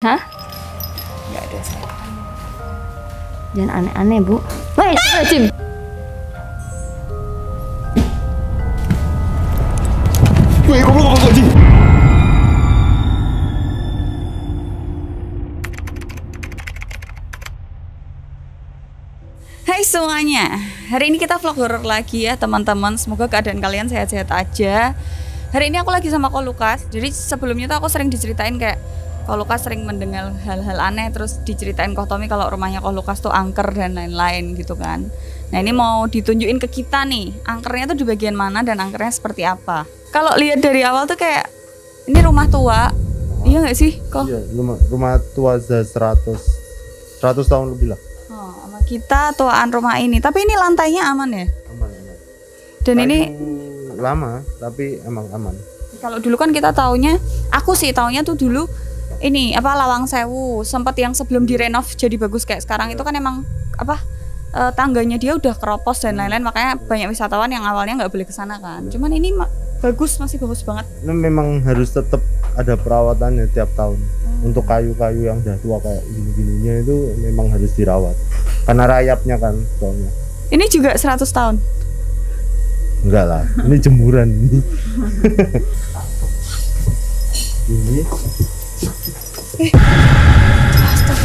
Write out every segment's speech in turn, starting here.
Hah? Nggak ada saya. Jangan aneh-aneh, Bu. Woi, Jim. Weh, goblok kok, Ji? Hai semuanya, hari ini kita vlog horor lagi ya teman-teman. Semoga keadaan kalian sehat-sehat aja. Hari ini aku lagi sama Ko Lukas. Jadi sebelumnya tuh aku sering diceritain kayak Ko Lukas sering mendengar hal-hal aneh. Terus diceritain Ko Tommy kalau rumahnya Ko Lukas tuh angker dan lain-lain gitu kan. Nah ini mau ditunjukin ke kita nih, angkernya tuh di bagian mana dan angkernya seperti apa. Kalau lihat dari awal tuh kayak ini rumah tua. Iya nggak sih Ko? Iya, rumah tua 100 tahun lebih lah. Oh, sama kita tuaan rumah ini. Tapi ini lantainya aman ya? Aman. Dan ini lama, tapi emang aman. kalau dulu kan kita taunya, aku sih taunya tuh dulu ini apa Lawang Sewu, sempat yang sebelum direnov jadi bagus kayak sekarang itu kan emang apa tangganya dia udah keropos dan lain-lain, makanya banyak wisatawan yang awalnya nggak boleh kesana kan. Cuman ini bagus, masih bagus banget. Ini memang harus tetap ada perawatannya tiap tahun. Untuk kayu-kayu yang udah tua kayak gini-gininya itu memang harus dirawat. Karena rayapnya kan soalnya. Ini juga 100 tahun. Enggak lah, ini jemuran ini. Ini.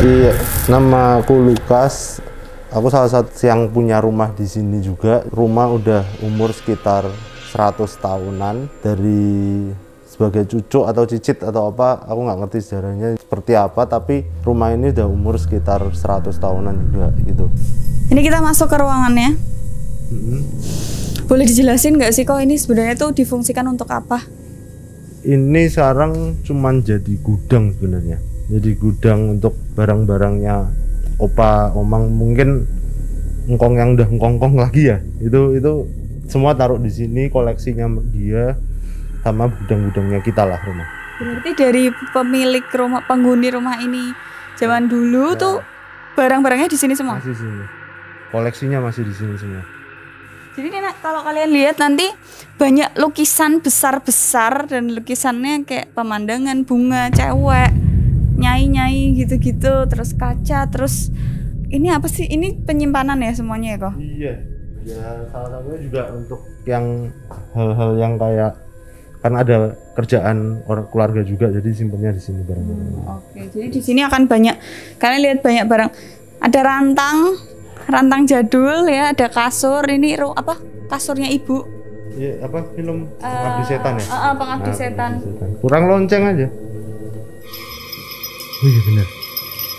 Iya, nama aku Lukas. Aku salah satu yang punya rumah di sini juga. Rumah udah umur sekitar 100 tahunan. Dari sebagai cucu atau cicit atau apa, aku nggak ngerti sejarahnya seperti apa. Tapi rumah ini udah umur sekitar 100 tahunan juga gitu. Ini kita masuk ke ruangannya. Boleh dijelasin nggak sih kok ini sebenarnya tuh difungsikan untuk apa? Ini sekarang cuman jadi gudang sebenarnya. Jadi gudang untuk barang-barangnya opa, omang, mungkin engkong yang udah engkong lagi ya. Itu semua taruh di sini, koleksinya dia sama gudang-gudangnya kita lah rumah. Berarti dari pemilik rumah, penghuni rumah ini zaman dulu tuh barang-barangnya di sini semua. Masih sini. Koleksinya masih di sini semua. Jadi kalau kalian lihat nanti banyak lukisan besar-besar dan lukisannya kayak pemandangan, bunga, cewek, nyai-nyai gitu-gitu, terus kaca, terus ini apa sih? Ini penyimpanan ya semuanya ya kok? Iya. Ya salah satunya juga untuk yang hal-hal yang kayak kan ada kerjaan orang keluarga juga, jadi simpennya di sini barang-barang. Oke, jadi di sini akan banyak kalian lihat banyak barang. Ada rantang jadul ya, ada kasur, ini apa kasurnya ibu. Iya, apa film Pengabdi Setan ya? Pengabdi Setan. Kurang lonceng aja. Oh iya benar.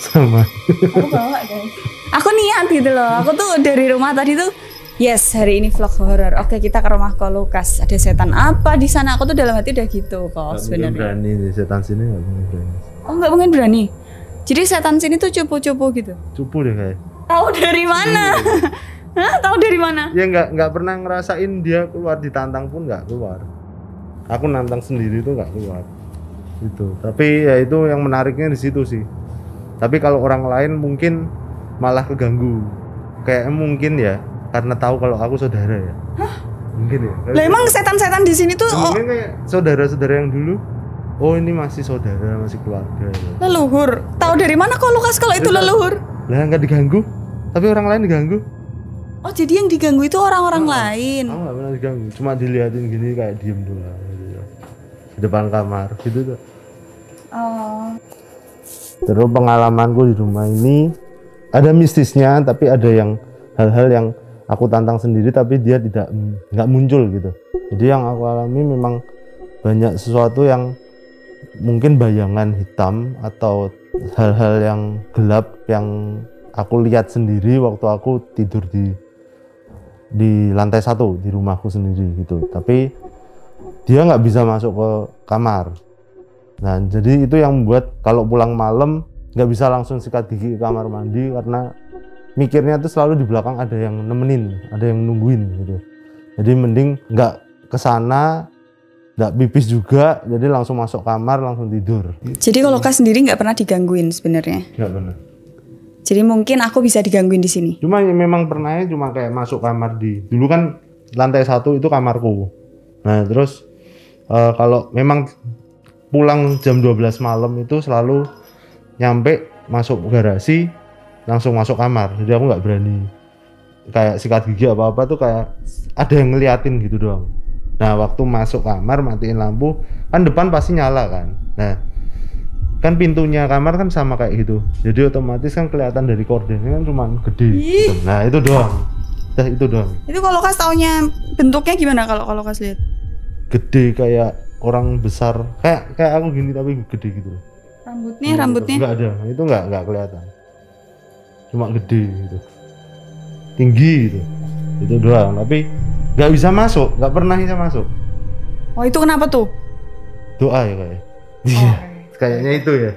Sama. Aku bawa guys. Aku niat gitu loh. Aku tuh dari rumah tadi tuh, yes hari ini vlog horor. Oke kita ke rumah Ko Lukas. Ada setan apa di sana? Aku tuh dalam hati udah gitu kok sebenarnya. Berani nih setan sini nggak mungkin berani. Oh nggak mungkin berani. Jadi setan sini tuh cupu-cupu gitu. Cupu deh kayak. Tahu dari mana? Hah? Tahu dari mana? Ya nggak pernah ngerasain dia keluar, ditantang pun nggak keluar. Aku nantang sendiri tuh nggak keluar. Itu. Tapi ya itu yang menariknya di situ sih. Tapi kalau orang lain mungkin malah keganggu. Kayak mungkin ya karena tahu kalau aku saudara ya. Hah? Mungkin ya. Lah emang setan-setan di sini tuh mungkin kayak saudara-saudara yang dulu. Oh ini masih saudara, masih keluarga. Ya. Leluhur. Tahu dari mana Ko Lukas kalau itu leluhur? Lah nggak diganggu, tapi orang lain diganggu. Oh jadi yang diganggu itu orang-orang lain. Aku nggak pernah diganggu, cuma diliatin gini kayak diem doang gitu. Di depan kamar gitu tuh. Oh. Terus pengalamanku di rumah ini ada mistisnya, tapi ada yang hal-hal yang aku tantang sendiri tapi dia nggak muncul gitu. Jadi yang aku alami memang banyak sesuatu yang mungkin bayangan hitam atau hal-hal yang gelap yang aku lihat sendiri waktu aku tidur di lantai 1 di rumahku sendiri gitu. Tapi dia nggak bisa masuk ke kamar. Nah jadi itu yang membuat kalau pulang malam nggak bisa langsung sikat gigi ke kamar mandi karena mikirnya tuh selalu di belakang ada yang nemenin, ada yang nungguin gitu. Jadi mending nggak kesana, nggak pipis juga, jadi langsung masuk kamar langsung tidur. Jadi kalau Lukas sendiri nggak pernah digangguin sebenarnya? Nggak pernah. Jadi mungkin aku bisa digangguin di sini. Cuma memang pernahnya cuma kayak masuk kamar dulu kan lantai 1 itu kamarku. Nah terus kalau memang pulang jam 12 malam itu selalu nyampe masuk garasi langsung masuk kamar, jadi aku nggak berani kayak sikat gigi apa tuh, kayak ada yang ngeliatin gitu doang. Nah waktu masuk kamar matiin lampu kan depan pasti nyala kan, nah kan pintunya kamar kan sama kayak gitu, jadi otomatis kan kelihatan dari kordennya kan cuma gede gitu. Nah itu doang, itu doang. Itu kalau Lukas taunya bentuknya gimana kalau Lukas lihat? Gede kayak orang besar, kayak aku gini tapi gede gitu. Rambutnya Nggak ada, itu nggak kelihatan, cuma gede gitu, tinggi gitu, itu doang. Tapi nggak bisa masuk, nggak pernah bisa masuk. Oh itu kenapa tuh? Doa ya kayak. Iya, kayaknya itu ya.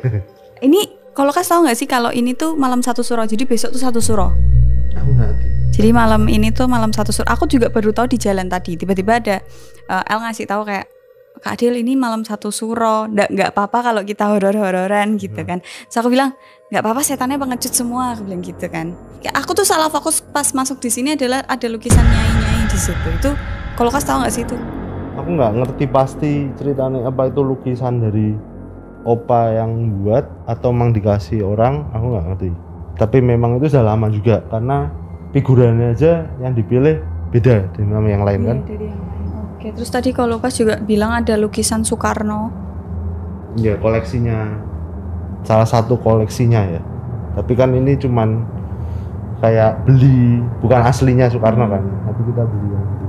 Ini kalau Lukas tahu nggak sih kalau ini tuh malam 1 suro, jadi besok tuh 1 suro. Aku ngerti. Jadi malam ini tuh malam 1 suro. Aku juga baru tahu di jalan tadi. Tiba-tiba ada El ngasih tahu kayak, Kak Adil ini malam 1 suro, nggak apa-apa kalau kita horor-hororan gitu kan. So aku bilang nggak apa-apa, setannya pengecut semua, aku bilang gitu kan. Ya, aku tuh salah fokus pas masuk di sini adalah ada lukisan nyai-nyai di situ. Itu kalau Lukas tahu nggak sih itu? Aku nggak ngerti pasti ceritanya apa itu lukisan dari opa yang buat atau emang dikasih orang, aku nggak ngerti. Tapi memang itu sudah lama juga karena figurannya aja yang dipilih beda dengan yang lain kan. Dari yang lain. Oke, terus tadi kalau Lukas juga bilang ada lukisan Soekarno. Ya koleksinya, salah satu koleksinya ya. Tapi kan ini cuman kayak beli, bukan aslinya Soekarno kan, tapi kita beli yang itu.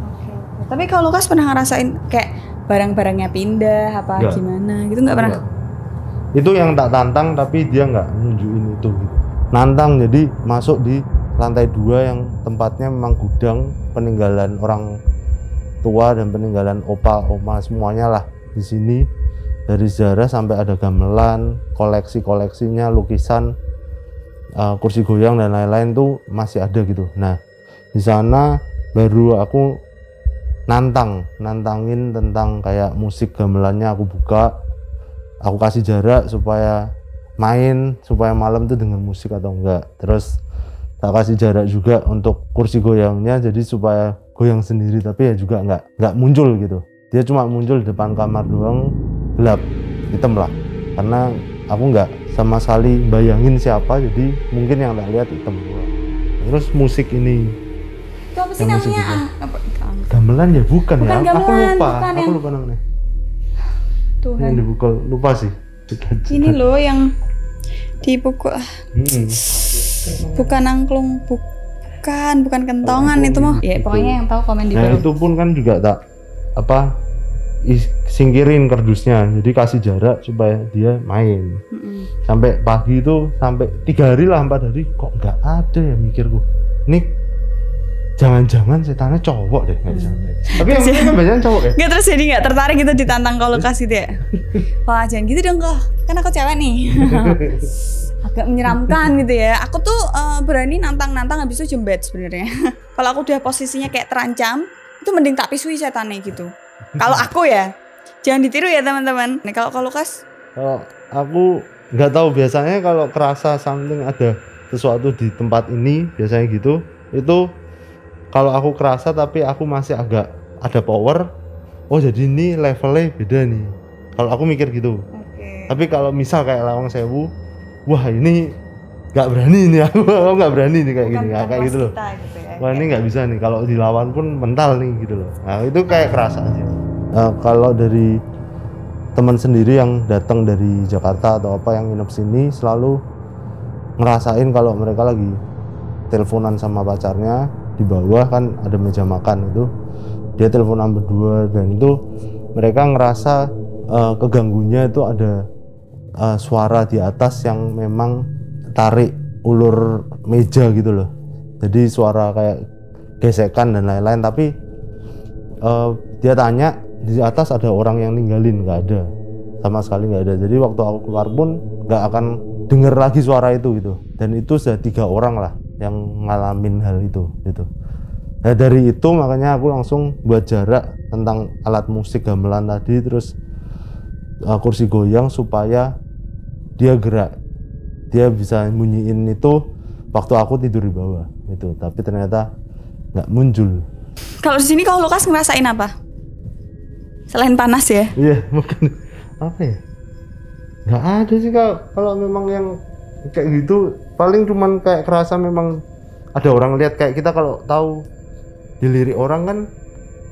Oke. Tapi kalau Lukas pernah ngerasain kayak barang-barangnya pindah apa Nggak. gimana gitu, nggak pernah? Enggak. Itu yang tak tantang tapi dia nggak nunjukin itu gitu. Nantang, jadi masuk di lantai 2 yang tempatnya memang gudang peninggalan orang tua dan peninggalan opa oma semuanya lah di sini, dari sejarah sampai ada gamelan, koleksinya, lukisan, kursi goyang dan lain-lain tuh masih ada gitu. Nah di sana baru aku nantangin tentang kayak musik gamelannya, aku buka, aku kasih jarak supaya main, supaya malam tuh dengan musik atau enggak. Terus tak kasih jarak juga untuk kursi goyangnya, jadi supaya goyang sendiri tapi ya juga nggak muncul gitu. Dia cuma muncul di depan kamar doang, gelap, hitam lah. Karena aku nggak sama sekali bayangin siapa, jadi mungkin yang tak lihat hitam doang. Terus musik ini, Itu apa sih yang musik namanya? itu. Gamelan ya bukan ya, Bukan aku gamelan, lupa, bukan aku yang- lupa namanya. Tuhan. Yang dipukul, lupa sih. Ini loh yang dipukul, Hmm. bukan angklung, bukan kentongan itu mah. Ya pokoknya yang tahu komen di Nah bawah. itu pun kan juga tak singkirin kardusnya, jadi kasih jarak supaya dia main. Sampai pagi itu, sampai 3 hari lah 4 hari kok nggak ada ya, mikirku ini jangan-jangan setannya cowok deh nggak sampai. Tapi yang penting kan banyak cowok ya. Nggak, terus jadi nggak tertarik gitu ditantang kalau kasih dia. Wah jangan gitu dong kok, kan aku cewek nih. Agak menyeramkan gitu ya. Aku tuh berani nantang habis itu jembet sebenarnya. Kalau aku udah posisinya kayak terancam, itu mending tak pisui setannya gitu. Kalau aku ya, jangan ditiru ya teman-teman. Nih kalau Lukas, Kalau aku nggak tahu, biasanya kalau kerasa something ada sesuatu di tempat ini biasanya gitu, itu kalau aku kerasa tapi aku masih agak ada power, oh jadi ini levelnya beda nih. Kalau aku mikir gitu. Tapi kalau misal kayak Lawang Sewu, wah ini nggak berani nih aku nggak berani nih kayak gini, kayak gitu loh. Gitu ya. Wah ini nggak bisa nih, kalau dilawan pun mental nih gitu loh. Nah itu kayak kerasa aja. Kalau dari teman sendiri yang datang dari Jakarta atau apa yang nginep sini, selalu ngerasain kalau mereka lagi teleponan sama pacarnya di bawah, kan ada meja makan itu, dia teleponan berdua, dan itu mereka ngerasa keganggunya itu ada suara di atas yang memang tarik ulur meja gitu loh. Jadi suara kayak gesekan dan lain-lain, tapi dia tanya di atas ada orang yang ninggalin, nggak ada, sama sekali nggak ada. Jadi waktu aku keluar pun nggak akan denger lagi suara itu gitu. Dan itu sudah 3 orang lah yang ngalamin hal itu gitu. Nah dari itu makanya aku langsung buat jarak tentang alat musik gamelan tadi, terus kursi goyang, supaya dia gerak, dia bisa bunyiin itu waktu aku tidur di bawah itu. Tapi ternyata nggak muncul. Kalau di sini kalau Lukas ngerasain apa? Selain panas ya? Iya, bukan apa ya? Nggak ada sih kalau memang yang kayak gitu, paling cuman kayak kerasa memang ada orang lihat kayak kita kalau tahu dilirik orang kan,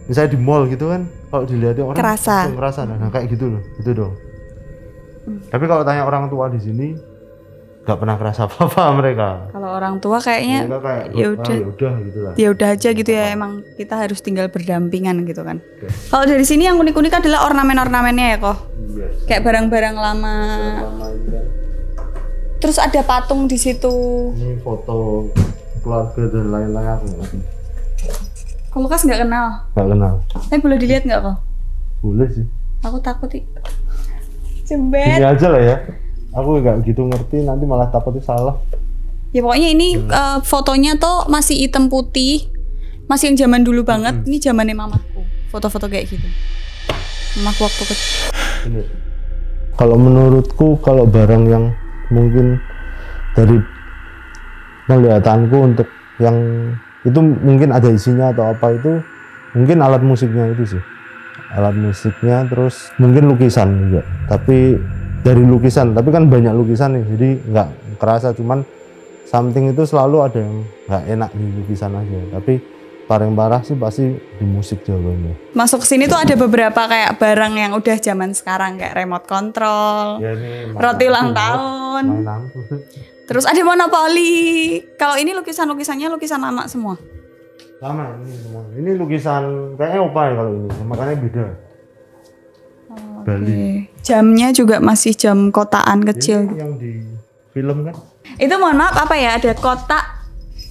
misalnya di mall gitu kan, kalau dilihat orang Kerasa. nah kayak gitu loh, gitu dong. Tapi kalau tanya orang tua di sini nggak pernah kerasa apa-apa mereka. Kalau orang tua kayaknya Mereka kayak ya udah. ya udah gitu lah. Ya udah aja gitu ya, emang kita harus tinggal berdampingan gitu kan. Kalau dari sini yang unik-unik adalah ornamen-ornamennya ya kok. Iya. Kayak barang-barang lama. Sama ini kan. Terus ada patung di situ. Ini foto keluarga dan lain-lain aku nggak ngerti. Kalau Lukas nggak kenal. Nggak kenal. Tapi boleh dilihat nggak kok? Boleh sih. Aku takut nih. Gini Cembet. aja lah ya. Aku nggak gitu ngerti, nanti malah takutnya salah. Ya pokoknya ini fotonya tuh masih hitam putih. Masih yang zaman dulu banget. Ini zamannya mamaku. Foto-foto kayak gitu. Mamaku waktu kecil. Ini. Kalau menurutku kalau barang yang mungkin dari penglihatanku untuk yang itu mungkin ada isinya atau apa itu mungkin alat musiknya itu sih, alat musiknya, terus mungkin lukisan juga, tapi dari lukisan, tapi kan banyak lukisan nih jadi nggak kerasa, cuman something itu selalu ada yang nggak enak di lukisan aja, tapi paling parah sih pasti di musik jawabannya. Masuk ke sini tuh ada beberapa kayak barang yang udah zaman sekarang kayak remote control, Ya, ini roti ulang tahun, mainan. terus ada monopoli. Kalau ini lukisan-lukisannya lukisan lama semua. Sama ini semua. Ini lukisan kayaknya opa ya kalau ini, makanya beda. Bali. Oke. Jamnya juga masih jam kotaan kecil. Ini yang di film kan? Itu mohon maaf apa ya? Ada kotak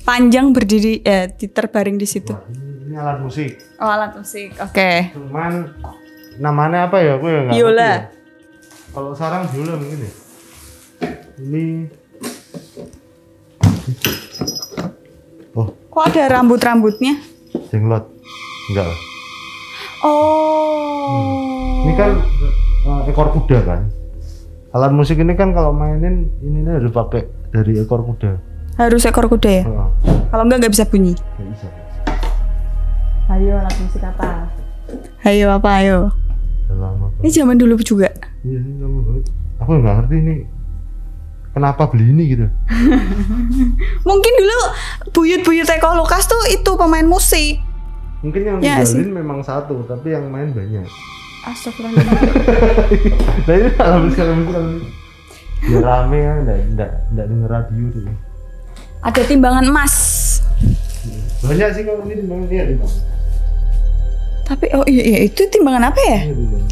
panjang berdiri terbaring di situ. Ini alat musik. Oh, alat musik. Oke. Cuman namanya apa ya? Gue nggak ngerti Biola. ya. Kalau sarang biola mungkin ya. Ini. Oh, Kok ada rambut-rambutnya? jenglot. Enggak lah. Oh. Ini kan ekor kuda kan. Alat musik ini kan kalau mainin ini harus pakai dari ekor kuda. Harus ekor kuda ya? Oh, Kalau nggak bisa bunyi. nggak bisa. Ayo alat musik apa? Ayo apa ayo? Udah lama. Ini zaman dulu juga. Iya, ini lama banget. Aku nggak ngerti ini kenapa beli ini gitu. Mungkin dulu buyut-buyut Eko Lukas tuh itu pemain musik. Mungkin yang Ya, tinggalin memang satu, tapi yang main banyak. Astagfirullahaladzim. Nah ini kalau ya rame ya, enggak denger radio dulu. Ada timbangan emas. Banyak sih kalau ini timbangan dia timbang. Tapi oh iya itu timbangan apa ya? Ini timbang.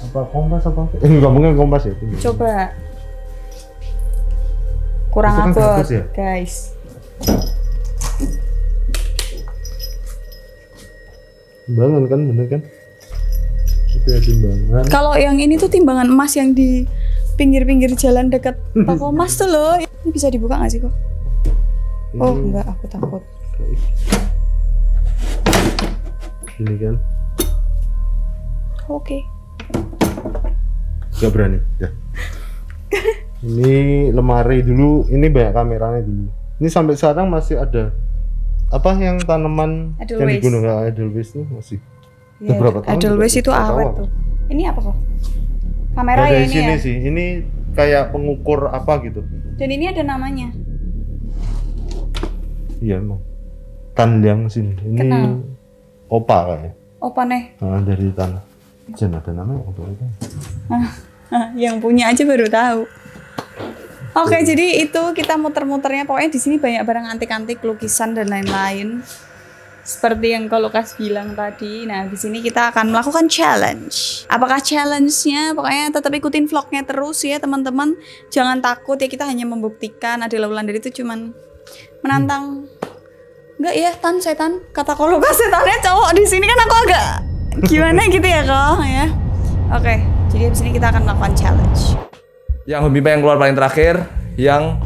Apa kompas apa? Enggak mungkin kompas ya. Timbang. Coba. Kurang Itu kan abot, bagus ya? guys. Timbangan kan, bener kan? Itu ya timbangan. Kalau yang ini tuh timbangan emas yang di pinggir-pinggir jalan dekat toko emas tuh loh. Ini bisa dibuka nggak sih kok? Oh Ini enggak, aku takut. kayak ini kan? Oke. Gak berani. Ya. Ini lemari dulu, ini banyak kameranya dulu. Ini sampai sekarang masih ada apa yang tanaman yang Edelweiss. di gunung Edelweiss itu masih. Ya, berapa tahun Edelweiss juga? itu Nggak tahu awet aku. tuh. Ini apa kok? Kamera Nggak ya dari ini sini ya. sih. Ini kayak pengukur apa gitu. Dan ini ada namanya. Iya emang. Tan Liang Sin. Ini Kenal. opa kayaknya. Opa nih. Dari tanah. Jen ada namanya opa itu. Yang punya aja baru tahu. Oke, jadi itu kita muter-muternya. Pokoknya di sini banyak barang antik-antik, lukisan dan lain-lain. Seperti yang Ko Lukas bilang tadi. Nah, di sini kita akan melakukan challenge. Apakah challenge-nya? Pokoknya tetap ikutin vlognya terus ya, teman-teman. Jangan takut ya, kita hanya membuktikan adalah Wulandari itu cuman menantang. Enggak ya, setan. Kata Ko Lukas setannya cowok. Di sini kan aku agak gimana gitu ya, kok ya. Oke, jadi di sini kita akan melakukan challenge. Yang Homi yang keluar paling terakhir, yang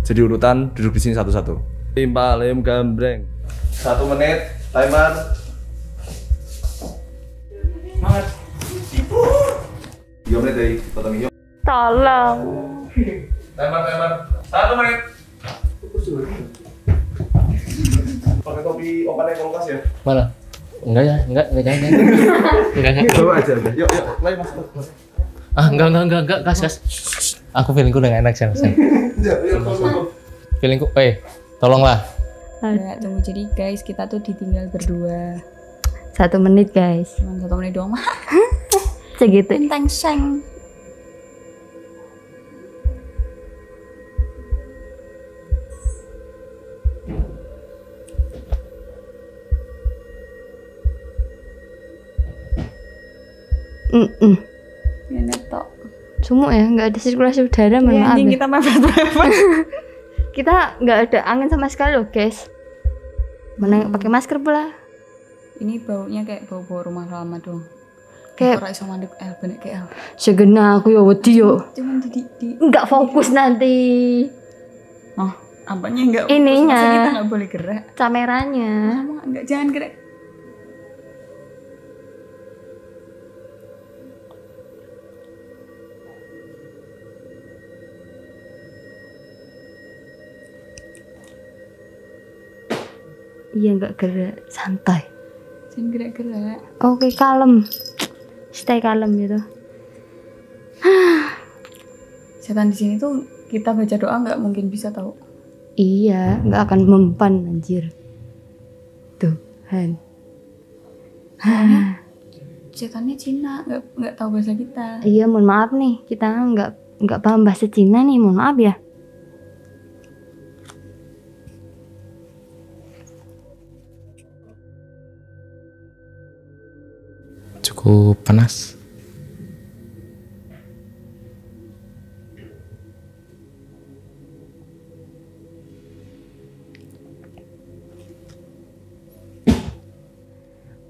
jadi urutan duduk di sini satu-satu. Tim paling gambreng. 1 menit, timer. Semangat. 3 menit dari potong yuk. Tolong. Timer. 1 menit. Pakai topi opan Eko Lukas ya? Mana? Enggak ya, enggak jangan. Enggak. Coba aja. Yuk, mulai mas. Enggak, gas. Aku feelingku udah gak enak Sen. Feelingku, tolonglah. Nggak, tunggu, jadi guys kita tuh ditinggal berdua 1 menit guys. cuma 1 menit doang mah. Segitu. Tentang seng. Ini tok. Sumuk ya, nggak ada sirkulasi udara, mohon Ya, maaf anjing ya. kita mepet-mepet. Kita nggak ada angin sama sekali loh guys. Mana pakai masker pula. Ini baunya kayak bau-bau rumah lama dong. Kayak Orang iso mandek bener kayak segena aku ya wedi yo. cuman di Nggak fokus nanti oh, apanya enggak Ininya. masa kita enggak boleh gerak. kameranya. Kamu enggak, jangan gerak. Iya nggak gerak, santai. Jangan gerak-gerak. Oke, kalem. Stay kalem gitu. Setan di sini tuh kita baca doa nggak mungkin bisa tahu. Iya, nggak akan mempan anjir. Tuhan. Setannya Cina, nggak tahu bahasa kita. Iya, mohon maaf nih, kita nggak paham bahasa Cina nih, mohon maaf ya. Cukup panas.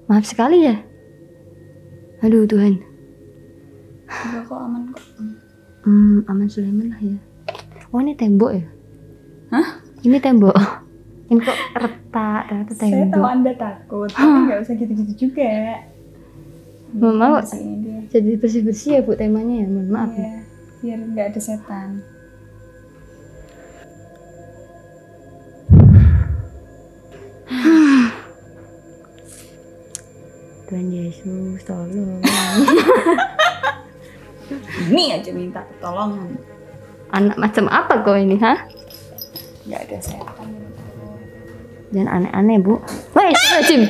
Maaf sekali ya. Aduh Tuhan. Enggak kok, aman kok. Aman Sulaiman lah ya. Oh ini tembok ya? Hah? Ini tembok. Ini kok retak, ternyata Saya tahu tembok. Anda takut, tapi nggak usah gitu-gitu juga. Mama Bersihin dia. jadi bersih-bersih ya Bu temanya ya, mohon maaf ya. Iya, biar nggak ada setan. Tuhan Yesus tolong. Ini aja minta pertolongan. Anak macam apa kau ini, ha? Nggak ada setan. Jangan aneh-aneh Bu. Woi, Jim.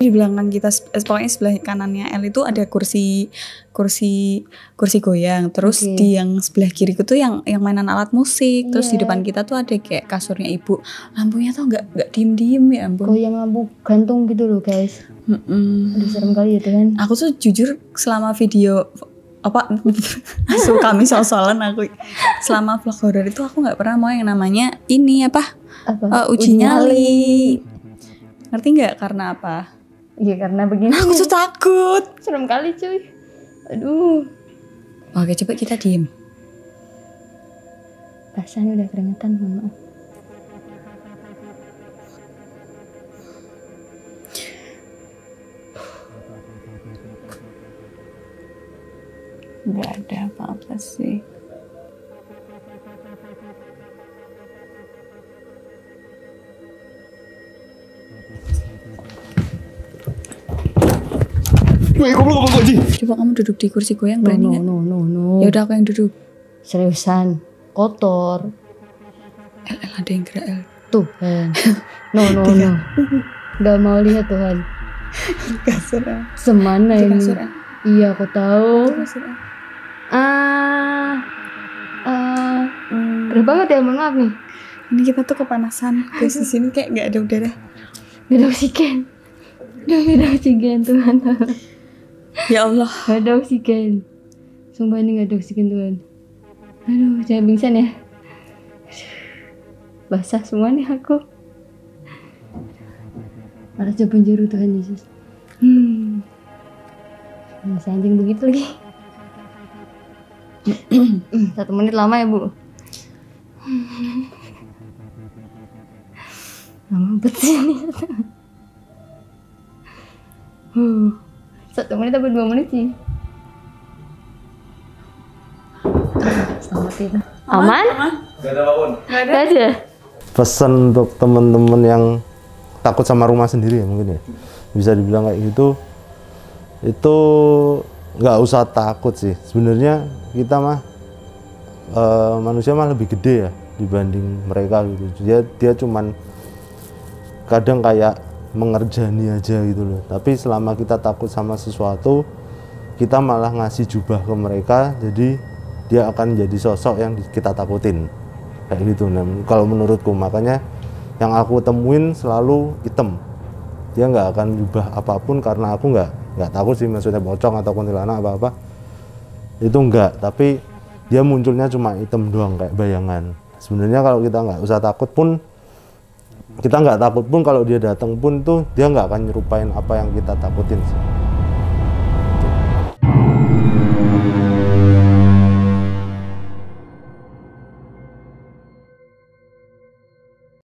Di belakang kita, pokoknya sebelah kanannya L itu ada kursi goyang. Terus Oke. di yang sebelah kiri itu yang mainan alat musik. Terus di Iya. depan kita tuh ada kayak kasurnya ibu. Lampunya tuh nggak diem ya ampun. Goyang lampu gantung gitu loh guys. Mm-mm. Aduh serem kali ya Tuhan. Aku tuh jujur selama video apa asuh kami soal-soalan aku selama vlog horror itu aku nggak pernah mau yang namanya ini apa Apa? uji nyali. Ngerti nggak karena apa? Iya karena begini. Aku tuh takut. Serem kali cuy. Aduh. Oke, coba kita diem. Rasanya udah keringetan, mohon maaf. Nggak ada apa-apa sih. Wih, goblok Ji. Coba kamu duduk di kursi goyang, No, berani no, nggak? no, no. Ya udah aku yang duduk. Seriusan, kotor. El ada yang gerak El. Tuhan. No, no, no. Gak mau lihat Tuhan. Kasur El. Semana Di ini? kasur El. Iya, aku tahu. Di kasur El. Gerah banget ya, mohon maaf nih. Ini kita tuh kepanasan. Guys di sini kayak nggak ada udara. Gak ada oksigen. Gak ada oksigen Tuhan. Ya Allah. Gak ada oksigen. Sumpah ini gak ada oksigen Tuhan. Aduh, jangan pingsan ya. Basah semua nih aku. Malah coba penjuru Tuhan Yesus. Masih anjing begitu lagi. 1 menit lama ya Bu. Lama banget sih ini. 1 menit atau 2 menit sih. Aman? Gak ada apapun. Gak ada. Pesan untuk teman-teman yang takut sama rumah sendiri ya mungkin ya, bisa dibilang kayak gitu, itu nggak usah takut sih sebenarnya. Kita mah manusia mah lebih gede ya dibanding mereka gitu. Dia cuman kadang kayak mengerjani aja gitu loh, tapi selama kita takut sama sesuatu, kita malah ngasih jubah ke mereka, jadi dia akan jadi sosok yang kita takutin kayak gitu. Nah, kalau menurutku makanya yang aku temuin selalu hitam, dia nggak akan jubah apapun, karena aku nggak takut sih maksudnya pocong atau kuntilanak apa itu enggak, tapi dia munculnya cuma hitam doang kayak bayangan. Sebenarnya kalau kita nggak usah takut pun, kita nggak takut pun, kalau dia datang pun tuh dia nggak akan nyerupain apa yang kita takutin sih.